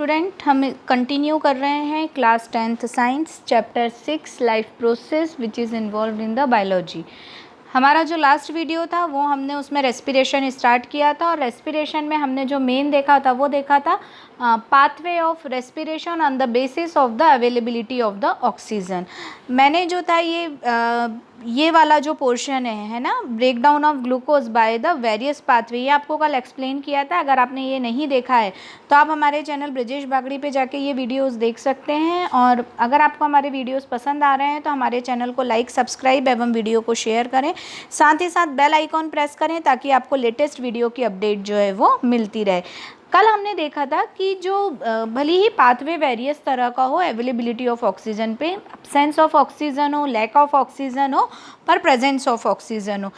Student, हम continue कर रहे हैं class 10th science chapter 6 life process which is involve in the biology. हमारा जो लास्ट वीडियो था वो हमने उसमें रेस्पिरेशन स्टार्ट किया था और रेस्पिरेशन में हमने जो मेन देखा था वो देखा था pathway of respiration on the basis of the availability of the oxygen. मैंने जो था ये वाला जो पोर्शन है ना, break down of glucose by the various pathway, ये आपको कल एक्सप्लेन किया था। अगर आपने ये नहीं देखा है तो आप हमारे चैनल ब्रिजेश बागड़ी पे जाके ये वीडियोस देख सकते हैं। और अगर आपको हमारे वीडियोस पसंद आ रहे हैं तो हमारे चैनल को लाइक, सब्सक्राइब एवं वीडियो को शेयर करें। साथ ही साथ बेल आइकॉन प्रेस करें ताकि आपको लेटेस्ट वीडियो की अपडेट जो है वो मिलती रहे। कल हमने देखा था कि जो भले ही पाथवे वेरियस तरह का हो, अवेलेबिलिटी ऑफ ऑक्सीजन पे, अब्सेंस ऑफ ऑक्सीजन हो, लैक ऑफ ऑक्सीजन हो, पर प्रेजेंस ऑफ ऑक्सीजन हो,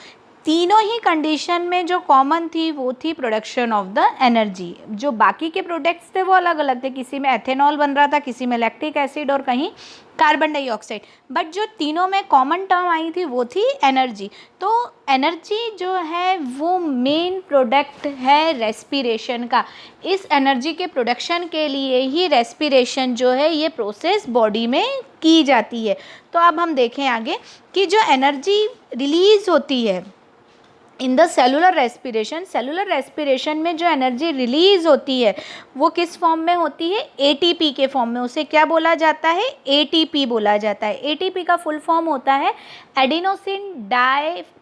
तीनों ही कंडीशन में जो कॉमन थी वो थी प्रोडक्शन ऑफ द एनर्जी। जो बाकी के प्रोडक्ट्स थे वो अलग अलग थे, किसी में एथेनॉल बन रहा था, किसी में लैक्टिक एसिड और कहीं कार्बन डाइऑक्साइड, बट जो तीनों में कॉमन टर्म आई थी वो थी एनर्जी। तो एनर्जी जो है वो मेन प्रोडक्ट है रेस्पिरेशन का। इस एनर्जी के प्रोडक्शन के लिए ही रेस्पिरेशन जो है ये प्रोसेस बॉडी में की जाती है। तो अब हम देखें आगे कि जो एनर्जी रिलीज़ होती है इन द सेलुलर रेस्पिरेशन में जो एनर्जी रिलीज़ होती है वो किस फॉर्म में होती है? एटीपी के फॉर्म में। उसे क्या बोला जाता है? एटीपी बोला जाता है। एटीपी का फुल फॉर्म होता है एडिनोसिन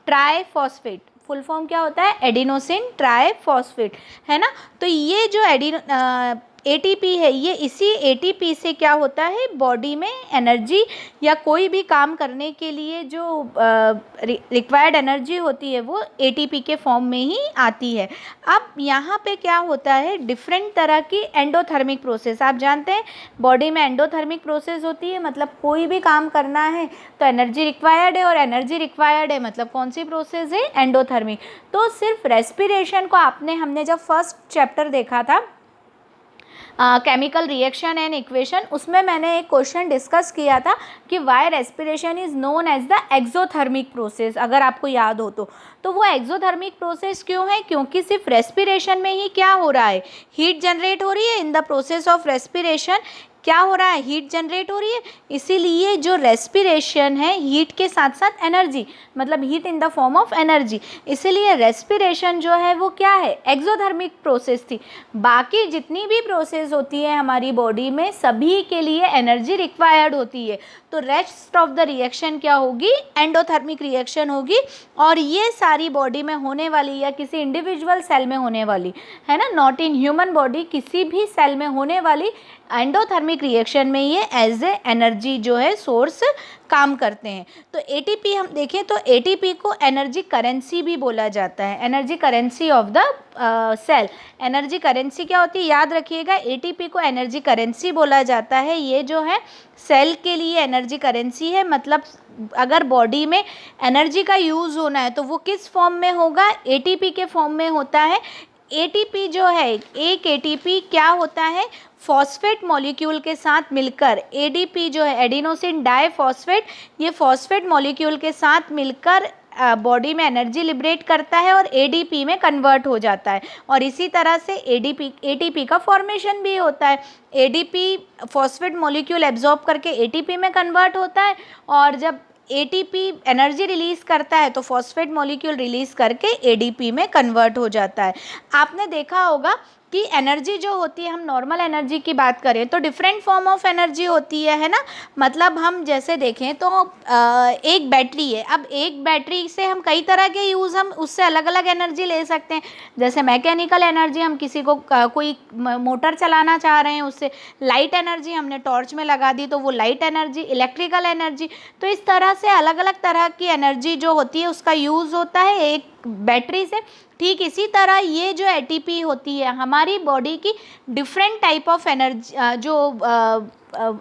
ट्राइफॉस्फेट। फुल फॉर्म क्या होता है? एडिनोसिन ट्राइफॉस्फेट, है ना। तो ये जो एटीपी है, ये इसी एटीपी से क्या होता है, बॉडी में एनर्जी या कोई भी काम करने के लिए जो रिक्वायर्ड एनर्जी होती है वो एटीपी के फॉर्म में ही आती है। अब यहाँ पे क्या होता है, डिफरेंट तरह की एंडोथर्मिक प्रोसेस। आप जानते हैं बॉडी में एंडोथर्मिक प्रोसेस होती है, मतलब कोई भी काम करना है तो एनर्जी रिक्वायर्ड है, और एनर्जी रिक्वायर्ड है मतलब कौन सी प्रोसेस है? एंडोथर्मिक। तो सिर्फ रेस्पिरेशन को हमने जब फर्स्ट चैप्टर देखा था केमिकल रिएक्शन एंड इक्वेशन, उसमें मैंने एक क्वेश्चन डिस्कस किया था कि why respiration is known as the exothermic process. अगर आपको याद हो तो वो एक्सोथर्मिक प्रोसेस क्यों है? क्योंकि सिर्फ रेस्पिरेशन में ही क्या हो रहा है, हीट जनरेट हो रही है। In the process of respiration क्या हो रहा है? हीट जनरेट हो रही है। इसीलिए जो रेस्पिरेशन है, हीट के साथ साथ एनर्जी, मतलब heat in the form of energy, इसीलिए रेस्पिरेशन जो है वो क्या है? एक्सोथर्मिक प्रोसेस थी। बाकी जितनी भी प्रोसेस होती है हमारी बॉडी में, सभी के लिए एनर्जी रिक्वायर्ड होती है। तो रेस्ट ऑफ द रिएक्शन क्या होगी? एंडोथर्मिक रिएक्शन होगी। और ये सारी बॉडी में होने वाली या किसी इंडिविजुअल सेल में होने वाली, है ना, नॉट इन ह्यूमन बॉडी, किसी भी सेल में होने वाली एंडोथर्मिक रिएक्शन में ये एज ए एनर्जी जो है सोर्स काम करते हैं। तो एटीपी हम देखें तो एटीपी को एनर्जी करेंसी भी बोला जाता है, energy currency of the cell. Energy currency क्या होती है? याद रखिएगा, एटीपी को एनर्जी करेंसी बोला जाता है। ये जो है सेल के लिए एनर्जी करेंसी है। मतलब अगर बॉडी में एनर्जी का यूज़ होना है तो वो किस फॉर्म में होगा? एटीपी के फॉर्म में होता है। एटीपी जो है, एक एटीपी क्या होता है? फॉस्फेट मॉलिक्यूल के साथ मिलकर, एडीपी जो है एडिनोसिन डाइफॉस्फेट, ये फॉस्फेट मॉलिक्यूल के साथ मिलकर बॉडी में एनर्जी लिबरेट करता है और एडीपी में कन्वर्ट हो जाता है। और इसी तरह से एटीपी का फॉर्मेशन भी होता है। एडीपी फॉस्फेट मॉलिक्यूल एब्जॉर्ब करके एटीपी में कन्वर्ट होता है, और जब एटीपी एनर्जी रिलीज़ करता है तो फॉस्फेट मॉलिक्यूल रिलीज़ करके एडीपी में कन्वर्ट हो जाता है। आपने देखा होगा कि एनर्जी जो होती है, हम नॉर्मल एनर्जी की बात करें तो डिफरेंट फॉर्म ऑफ एनर्जी होती है ना। मतलब हम जैसे देखें तो एक बैटरी है। अब एक बैटरी से हम कई तरह के हम उससे अलग अलग एनर्जी ले सकते हैं। जैसे मैकेनिकल एनर्जी, हम किसी को कोई मोटर चलाना चाह रहे हैं, उससे लाइट एनर्जी हमने टॉर्च में लगा दी तो वो लाइट एनर्जी, इलेक्ट्रिकल एनर्जी। तो इस तरह से अलग अलग तरह की एनर्जी जो होती है उसका यूज़ होता है एक बैटरी से। ठीक इसी तरह ये जो एटीपी होती है हमारी बॉडी की डिफरेंट टाइप ऑफ एनर्जी जो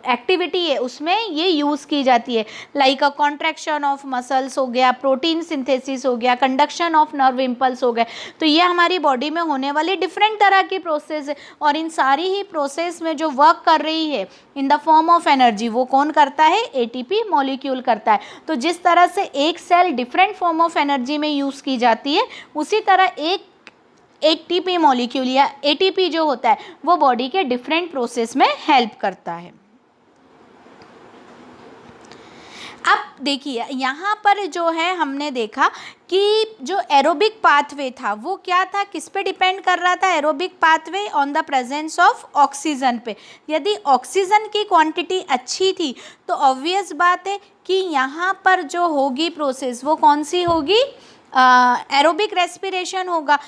एक्टिविटी है उसमें ये यूज़ की जाती है। Like a contraction of muscles हो गया, प्रोटीन सिंथेसिस हो गया, कंडक्शन ऑफ नर्व इम्पल्स हो गए। तो ये हमारी बॉडी में होने वाली डिफरेंट तरह की प्रोसेस है, और इन सारी ही प्रोसेस में जो वर्क कर रही है in the form of energy वो कौन करता है? एटीपी मॉलिक्यूल करता है। तो जिस तरह से एक cell different form of energy में यूज़ की जाती है, उसी तरह एक एटीपी मॉलिक्यूल या एटीपी जो होता है वो बॉडी के डिफरेंट प्रोसेस में हेल्प करता है। अब देखिए यहाँ पर जो है हमने देखा कि जो एरोबिक पाथवे था वो क्या था, किस पे डिपेंड कर रहा था? Aerobic pathway on the presence of oxygen पे। यदि ऑक्सीजन की क्वांटिटी अच्छी थी तो ऑब्वियस बात है कि यहाँ पर जो होगी प्रोसेस वो कौन सी होगी? एरोबिक रेस्पिरेशन होगा।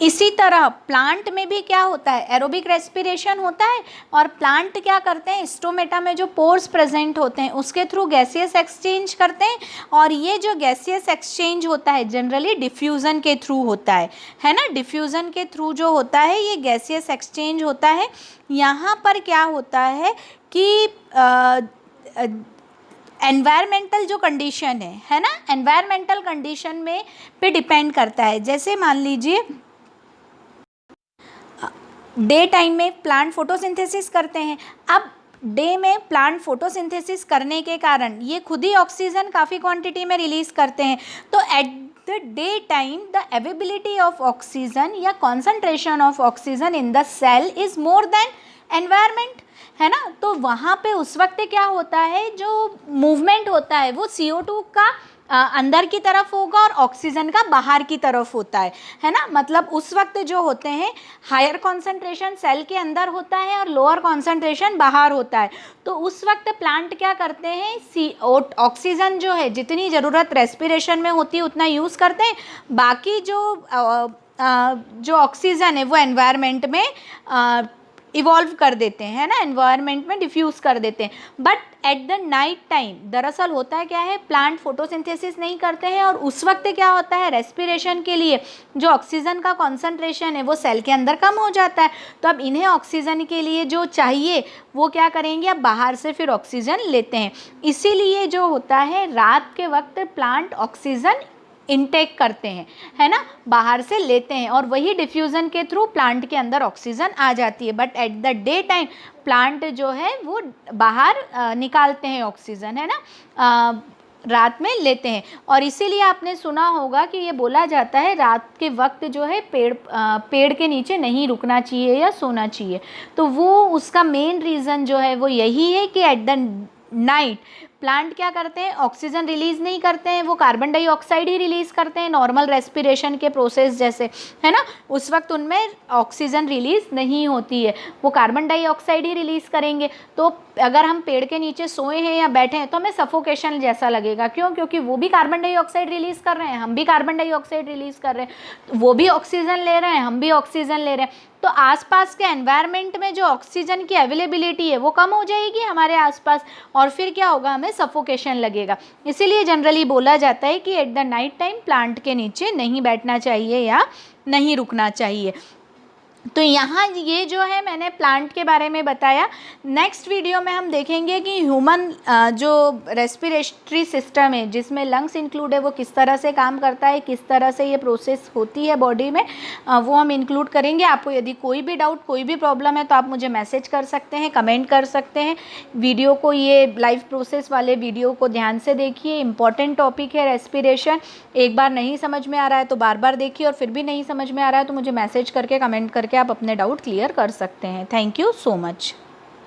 इसी तरह प्लांट में भी क्या होता है? एरोबिक रेस्पिरेशन होता है। और प्लांट क्या करते हैं? स्टोमेटा में जो पोर्स प्रेजेंट होते हैं उसके थ्रू गैसियस एक्सचेंज करते हैं, और ये जो गैसियस एक्सचेंज होता है जनरली डिफ्यूज़न के थ्रू होता है ना। डिफ्यूज़न के थ्रू जो होता है ये गैसियस एक्सचेंज होता है। यहाँ पर क्या होता है कि एनवायरमेंटल जो कंडीशन है ना, एनवायरमेंटल कंडीशन में पे डिपेंड करता है। जैसे मान लीजिए डे टाइम में प्लांट फोटोसिंथेसिस करते हैं। अब डे में प्लांट फोटोसिंथेसिस करने के कारण ये खुद ही ऑक्सीजन काफ़ी क्वांटिटी में रिलीज़ करते हैं। तो at the day time the availability of oxygen या concentration of oxygen in the cell is more than environment, है ना। तो वहाँ पे उस वक्त क्या होता है, जो मूवमेंट होता है वो CO2 का अंदर की तरफ होगा और ऑक्सीजन का बाहर की तरफ होता है ना। मतलब उस वक्त जो होते हैं हायर कॉन्सेंट्रेशन सेल के अंदर होता है और लोअर कॉन्सेंट्रेशन बाहर होता है। तो उस वक्त प्लांट क्या करते हैं, ऑक्सीजन जो है जितनी ज़रूरत रेस्पिरेशन में होती है उतना यूज़ करते हैं, बाकी जो ऑक्सीजन है वो एनवायरनमेंट में इवॉल्व कर देते हैं, है ना, एनवायरनमेंट में डिफ्यूज़ कर देते हैं। But at the night time दरअसल होता है क्या है, प्लांट फोटोसिंथेसिस नहीं करते हैं, और उस वक्त क्या होता है, रेस्पिरेशन के लिए जो ऑक्सीजन का कॉन्सेंट्रेशन है वो सेल के अंदर कम हो जाता है। तो अब इन्हें ऑक्सीजन के लिए जो चाहिए वो क्या करेंगे, अब बाहर से फिर ऑक्सीजन लेते हैं। इसीलिए जो होता है रात के वक्त प्लांट ऑक्सीजन इनटेक करते हैं, है ना, बाहर से लेते हैं, और वही डिफ्यूज़न के थ्रू प्लांट के अंदर ऑक्सीजन आ जाती है। But at the day time plant जो है वो बाहर निकालते हैं ऑक्सीजन, है ना, रात में लेते हैं। और इसीलिए आपने सुना होगा कि ये बोला जाता है रात के वक्त जो है पेड़ के नीचे नहीं रुकना चाहिए या सोना चाहिए। तो वो उसका मेन रीज़न जो है वो यही है कि एट द नाइट प्लांट क्या करते हैं, ऑक्सीजन रिलीज़ नहीं करते हैं, वो कार्बन डाइऑक्साइड ही रिलीज़ करते हैं नॉर्मल रेस्पिरेशन के प्रोसेस जैसे, है ना। उस वक्त उनमें ऑक्सीजन रिलीज़ नहीं होती है, वो कार्बन डाइऑक्साइड ही रिलीज़ करेंगे। तो अगर हम पेड़ के नीचे सोए हैं या बैठे हैं तो हमें सफोकेशन जैसा लगेगा। क्यों? क्योंकि वो भी कार्बन डाइऑक्साइड रिलीज़ कर रहे हैं, हम भी कार्बन डाइऑक्साइड रिलीज़ कर रहे हैं, वो भी ऑक्सीजन ले रहे हैं, हम भी ऑक्सीजन ले रहे हैं। तो आसपास के एनवायरनमेंट में जो ऑक्सीजन की अवेलेबिलिटी है वो कम हो जाएगी हमारे आसपास, और फिर क्या होगा, हमें सफोकेशन लगेगा। इसीलिए जनरली बोला जाता है कि at the night time plant के नीचे नहीं बैठना चाहिए या नहीं रुकना चाहिए। तो यहाँ ये जो है मैंने प्लांट के बारे में बताया। नेक्स्ट वीडियो में हम देखेंगे कि ह्यूमन जो रेस्पिरेटरी सिस्टम है जिसमें लंग्स इंक्लूड है वो किस तरह से काम करता है, किस तरह से ये प्रोसेस होती है बॉडी में, वो हम इंक्लूड करेंगे। आपको यदि कोई भी डाउट, कोई भी प्रॉब्लम है तो आप मुझे मैसेज कर सकते हैं, कमेंट कर सकते हैं। वीडियो को, ये लाइव प्रोसेस वाले वीडियो को ध्यान से देखिए, इंपॉर्टेंट टॉपिक है रेस्पिरेशन। एक बार नहीं समझ में आ रहा है तो बार बार देखिए, और फिर भी नहीं समझ में आ रहा है तो मुझे मैसेज करके, कमेंट करके आप अपने डाउट क्लियर कर सकते हैं। Thank you so much.